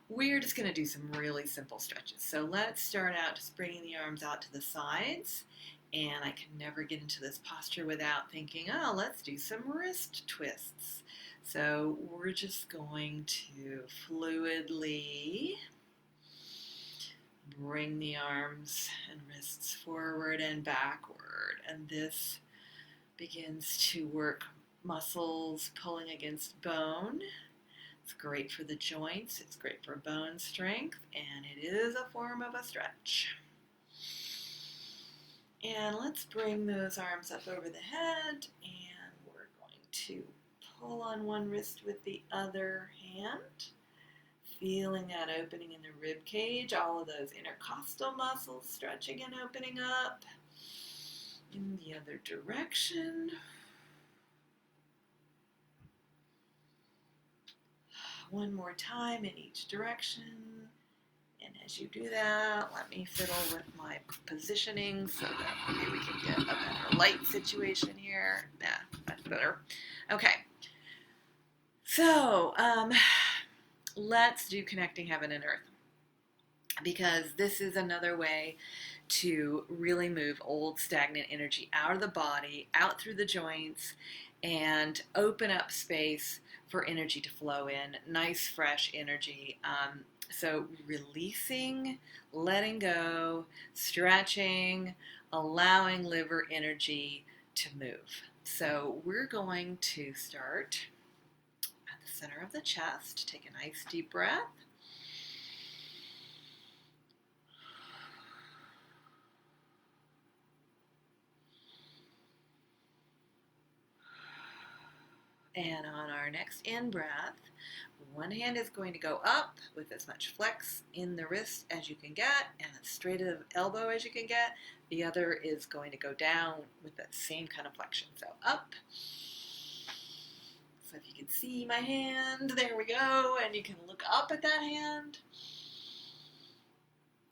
We're just going to do some really simple stretches. So let's start out just bringing the arms out to the sides. And I can never get into this posture without thinking, oh, let's do some wrist twists. So we're just going to fluidly bring the arms and wrists forward and backward. And this begins to work muscles pulling against bone. It's great for the joints, it's great for bone strength, and it is a form of a stretch. And let's bring those arms up over the head, and we're going to pull on one wrist with the other hand, feeling that opening in the rib cage, all of those intercostal muscles stretching and opening up. In the other direction. One more time in each direction. And as you do that, let me fiddle with my positioning so that maybe we can get a better light situation here. Yeah, that's better. Okay. So, let's do connecting heaven and earth, because this is another way to really move old stagnant energy out of the body, out through the joints, and open up space for energy to flow in, nice fresh energy. So releasing, letting go, stretching, allowing liver energy to move. So we're going to start at the center of the chest. Take a nice deep breath. And on our next in breath, one hand is going to go up with as much flex in the wrist as you can get and as straight of elbow as you can get. The other is going to go down with that same kind of flexion. So up. So if you can see my hand, there we go. And you can look up at that hand.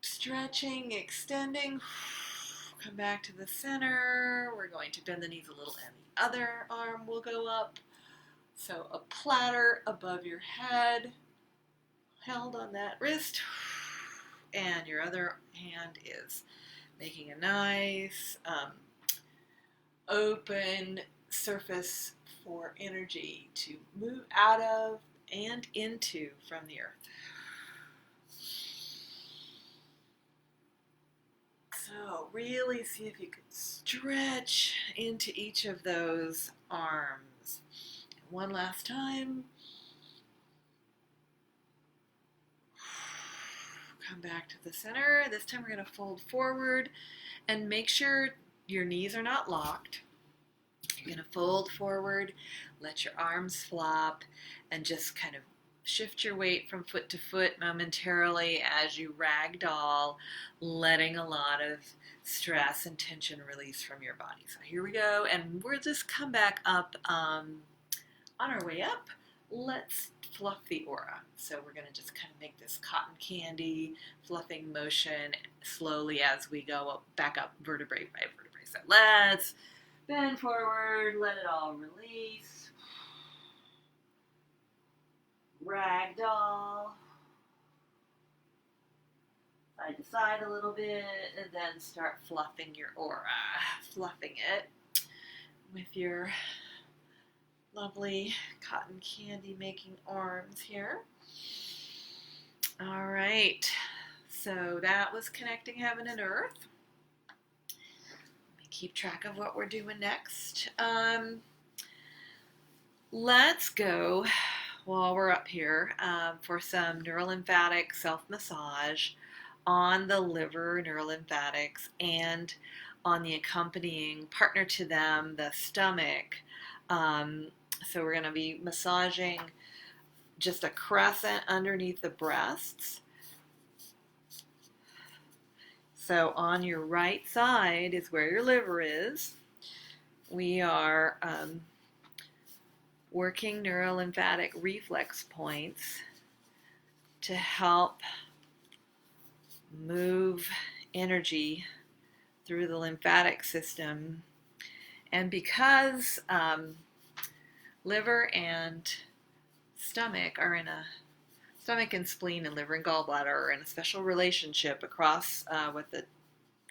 Stretching, extending. Come back to the center. We're going to bend the knees a little and the other arm will go up. So a platter above your head, held on that wrist, and your other hand is making a nice open surface for energy to move out of and into from the earth. So really see if you can stretch into each of those arms. One last time. Come back to the center. This time we're going to fold forward and make sure your knees are not locked. You're going to fold forward, let your arms flop, and just kind of shift your weight from foot to foot momentarily as you ragdoll, letting a lot of stress and tension release from your body. So here we go, and we'll just come back up. On our way up, let's fluff the aura. So we're going to just kind of make this cotton candy fluffing motion slowly as we go back up vertebrae by vertebrae. So let's bend forward, let it all release. Ragdoll. Side to side a little bit, and then start fluffing your aura. Fluffing it with your lovely cotton candy making arms here. All right, so that was connecting heaven and earth. Let me keep track of what we're doing next. Let's go, while we're up here, for some neurolymphatic self-massage on the liver neurolymphatics and on the accompanying partner to them, the stomach. So we're going to be massaging just a crescent underneath the breasts. So on your right side is where your liver is. We are working neurolymphatic reflex points to help move energy through the lymphatic system. And because liver and stomach are in a stomach and spleen and liver and gallbladder are in a special relationship across what the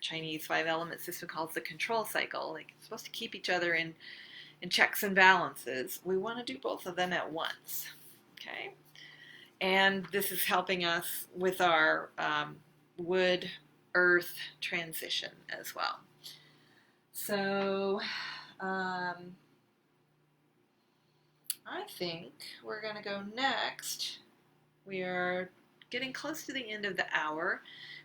Chinese 5-element system calls the control cycle. Like, it's supposed to keep each other in checks and balances. We want to do both of them at once. Okay? And this is helping us with our wood earth transition as well. So I think we're going to go next. We are getting close to the end of the hour.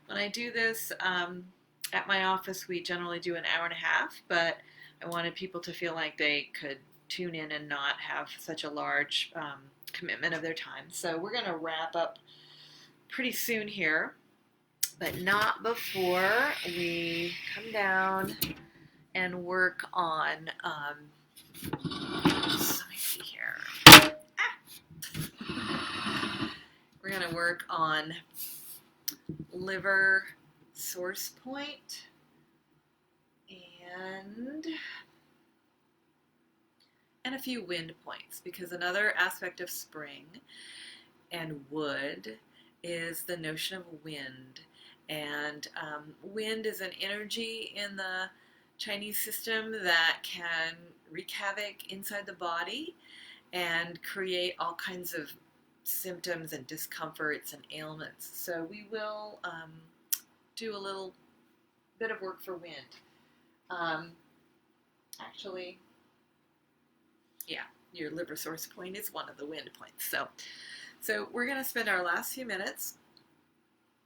When I do this at my office, we generally do an hour and a half, but I wanted people to feel like they could tune in and not have such a large commitment of their time. So we're going to wrap up pretty soon here, but not before we come down and work on, let me see here. We're going to work on liver source point and a few wind points, because another aspect of spring and wood is the notion of wind. And wind is an energy in the Chinese system that can wreak havoc inside the body and create all kinds of symptoms and discomforts and ailments. So we will do a little bit of work for wind. Actually, yeah, your liver source point is one of the wind points. So we're going to spend our last few minutes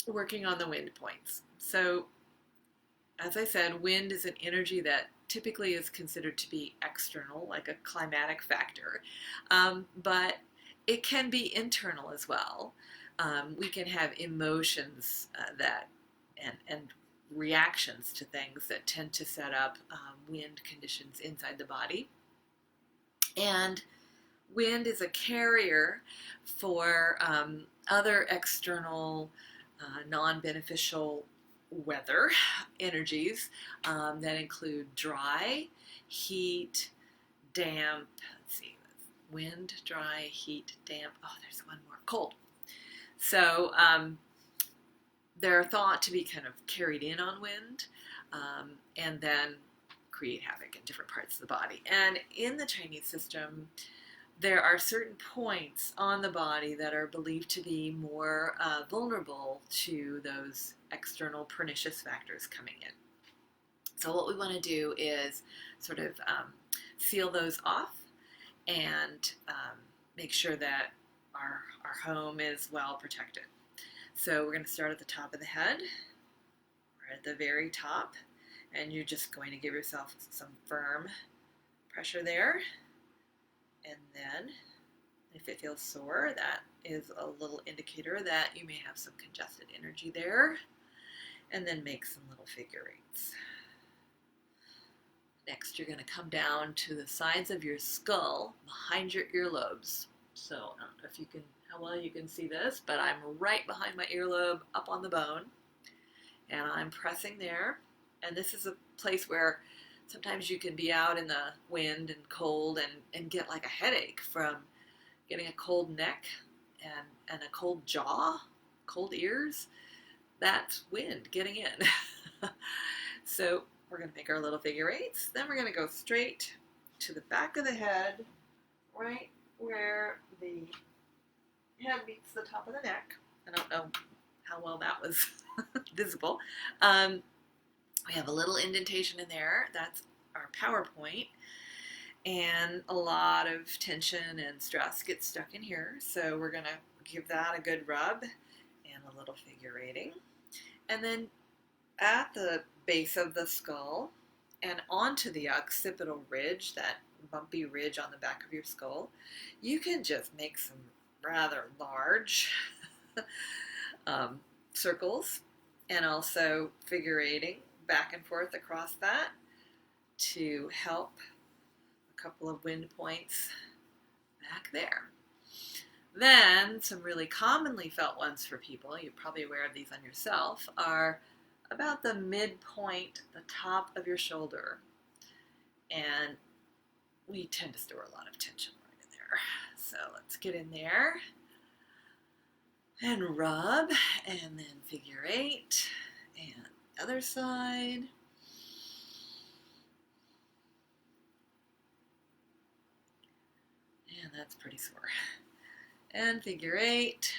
working on the wind points. So, as I said, wind is an energy that typically is considered to be external, like a climatic factor, but it can be internal as well. We can have emotions and reactions to things that tend to set up wind conditions inside the body. And wind is a carrier for other external non-beneficial weather energies that include dry, heat, damp. Let's see, wind, dry, heat, damp. Oh, there's one more. Cold. So they're thought to be kind of carried in on wind and then create havoc in different parts of the body. And in the Chinese system, there are certain points on the body that are believed to be more vulnerable to those external pernicious factors coming in. So what we want to do is sort of seal those off and make sure that our home is well protected. So we're going to start at the top of the head. We're at the very top, and you're just going to give yourself some firm pressure there. And then, if it feels sore, that is a little indicator that you may have some congested energy there. And then make some little figure eights. Next, you're going to come down to the sides of your skull behind your earlobes. So, I don't know if you can, how well you can see this, but I'm right behind my earlobe, up on the bone. And I'm pressing there. And this is a place where sometimes you can be out in the wind and cold and get like a headache from getting a cold neck and a cold jaw, cold ears. That's wind getting in. So we're going to make our little figure eights. Then we're going to go straight to the back of the head, right where the head meets the top of the neck. I don't know how well that was visible. We have a little indentation in there. That's our power point. And a lot of tension and stress gets stuck in here. So we're going to give that a good rub and a little figure eighting. And then at the base of the skull and onto the occipital ridge, that bumpy ridge on the back of your skull, you can just make some rather large circles and also figure eighting back and forth across that to help a couple of wind points back there. Then some really commonly felt ones for people, you're probably aware of these on yourself, are about the midpoint, the top of your shoulder. And we tend to store a lot of tension right in there. So let's get in there and rub, and then figure 8, and other side. And that's pretty sore. And figure 8.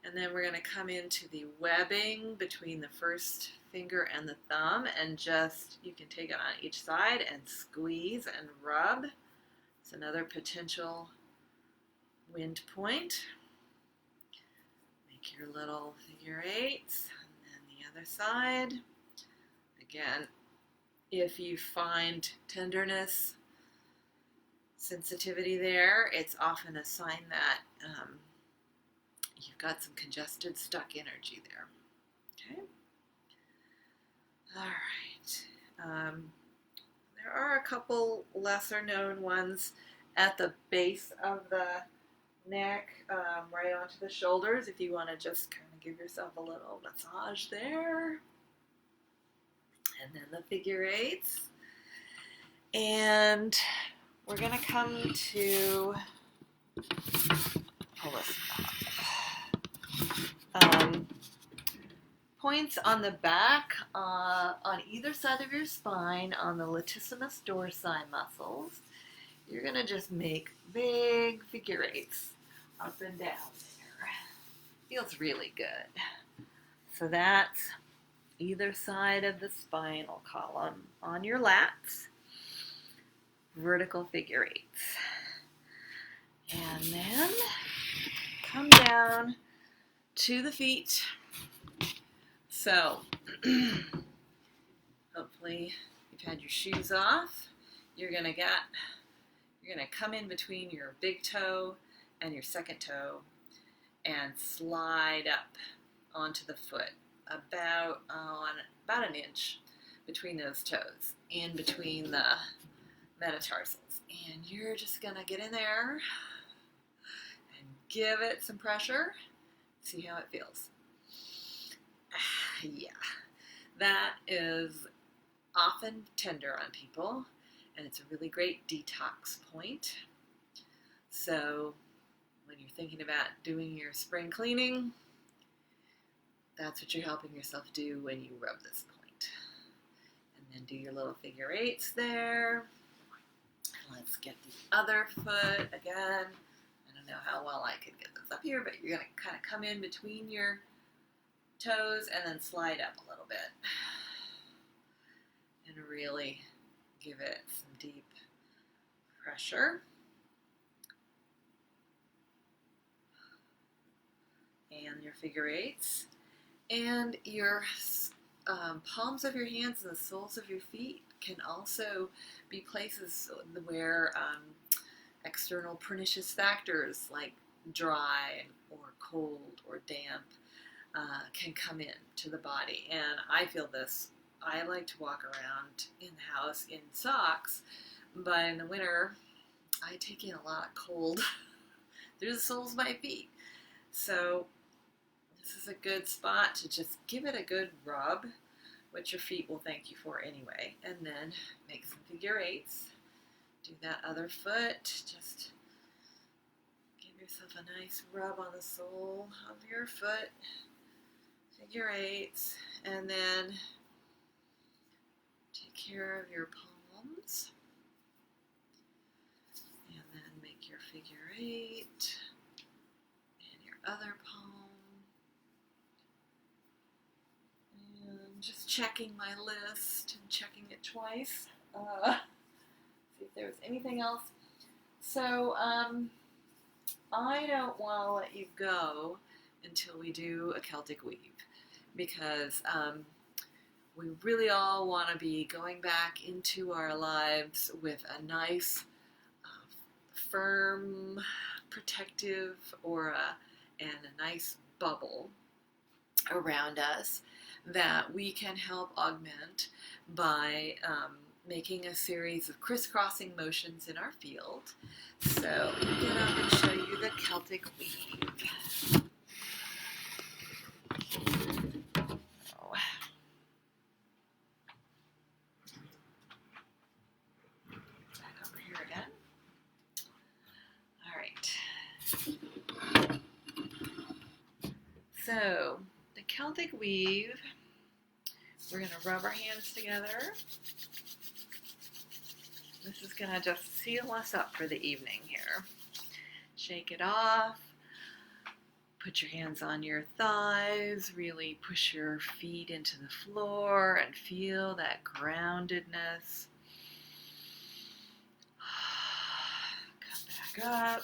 And then we're going to come into the webbing between the first finger and the thumb, and just, you can take it on each side and squeeze and rub. It's another potential wind point. Make your little figure 8s, and then the other side. Again, if you find tenderness, sensitivity there, it's often a sign that you've got some congested, stuck energy there. Okay? All right. There are a couple lesser known ones at the base of the neck, right onto the shoulders, if you want to just kind of give yourself a little massage there. And then the figure 8s. And we're going to come to, pull this up. Points on the back, on either side of your spine, on the latissimus dorsi muscles. You're going to just make big figure 8s up and down there. Feels really good. So that's either side of the spinal column on your lats. Vertical figure 8s. And then come down to the feet. So, hopefully you've had your shoes off. You're gonna come in between your big toe and your second toe and slide up onto the foot about an inch between those toes, in between the metatarsals. And you're just gonna get in there and give it some pressure. See how it feels. Yeah, that is often tender on people, and it's a really great detox point. So when you're thinking about doing your spring cleaning, that's what you're helping yourself do when you rub this point. And then do your little figure 8s there. Let's get the other foot again. I don't know how well I could get this up here, but you're going to kind of come in between your toes and then slide up a little bit. And really give it some deep pressure. And your figure 8s. And your palms of your hands and the soles of your feet can also be places where external pernicious factors like dry or cold or damp can come in to the body. And I feel this. I like to walk around in the house in socks, but in the winter I take in a lot of cold through the soles of my feet. So this is a good spot to just give it a good rub, which your feet will thank you for anyway. And then make some figure 8s. Do that other foot. Just give yourself a nice rub on the sole of your foot. Figure 8s. And then take care of your palms. And then make your figure 8. And your other palm. Just checking my list and checking it twice. See if there's anything else. So I don't want to let you go until we do a Celtic weave, because we really all want to be going back into our lives with a nice, firm, protective aura and a nice bubble around us that we can help augment by making a series of crisscrossing motions in our field. So let me get up and show you the Celtic weave. Oh. So the Celtic weave, we're going to rub our hands together. This is going to just seal us up for the evening here. Shake it off. Put your hands on your thighs. Really push your feet into the floor and feel that groundedness. Come back up.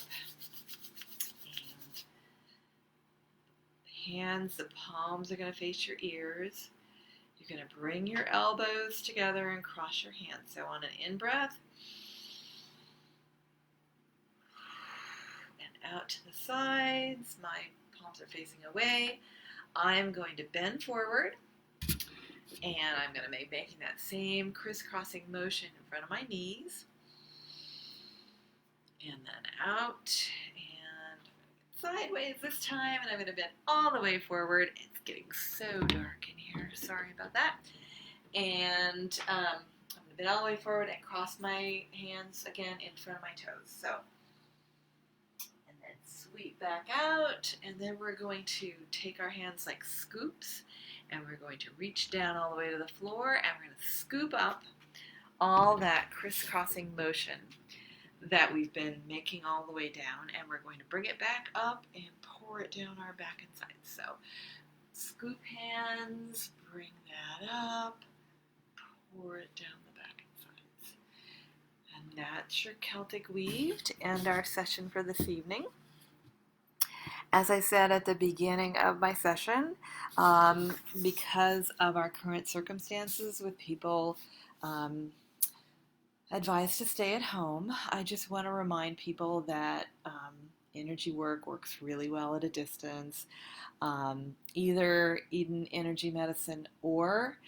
And hands, the palms are going to face your ears. You're going to bring your elbows together and cross your hands. So on an in-breath, and out to the sides. My palms are facing away. I'm going to bend forward, and I'm going to be making that same crisscrossing motion in front of my knees. And then out, and sideways this time, and I'm going to bend all the way forward. It's getting so dark in here. Sorry about that. And I'm going to bend all the way forward and cross my hands again in front of my toes. So, and then sweep back out, and then we're going to take our hands like scoops, and we're going to reach down all the way to the floor, and we're going to scoop up all that crisscrossing motion that we've been making all the way down, and we're going to bring it back up and pour it down our back and sides. So scoop hands, bring that up, pour it down the back and sides. And that's your Celtic weave to end our session for this evening. As I said at the beginning of my session, because of our current circumstances with people advised to stay at home, I just want to remind people that energy work works really well at a distance. Either Eden Energy Medicine or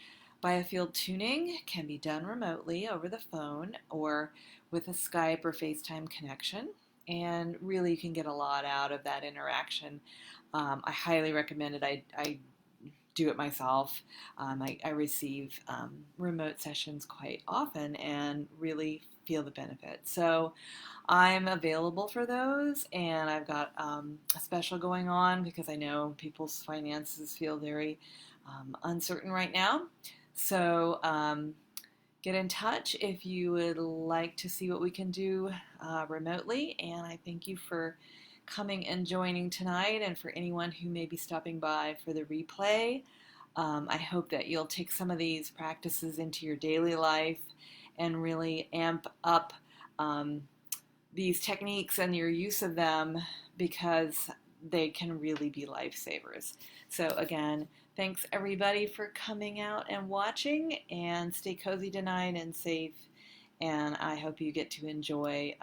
biofield tuning can be done remotely over the phone or with a Skype or FaceTime connection. And really you can get a lot out of that interaction. I highly recommend it. I do it myself. I receive remote sessions quite often and really feel the benefit. So I'm available for those, and I've got a special going on because I know people's finances feel very uncertain right now. So get in touch if you would like to see what we can do remotely, and I thank you for coming and joining tonight, and for anyone who may be stopping by for the replay. I hope that you'll take some of these practices into your daily life and really amp up these techniques and your use of them, because they can really be lifesavers. So again, thanks everybody for coming out and watching, and stay cozy tonight and safe, and I hope you get to enjoy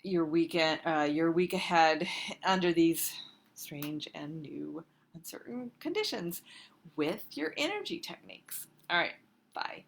your week ahead under these strange and new uncertain conditions with your energy techniques. All right, bye.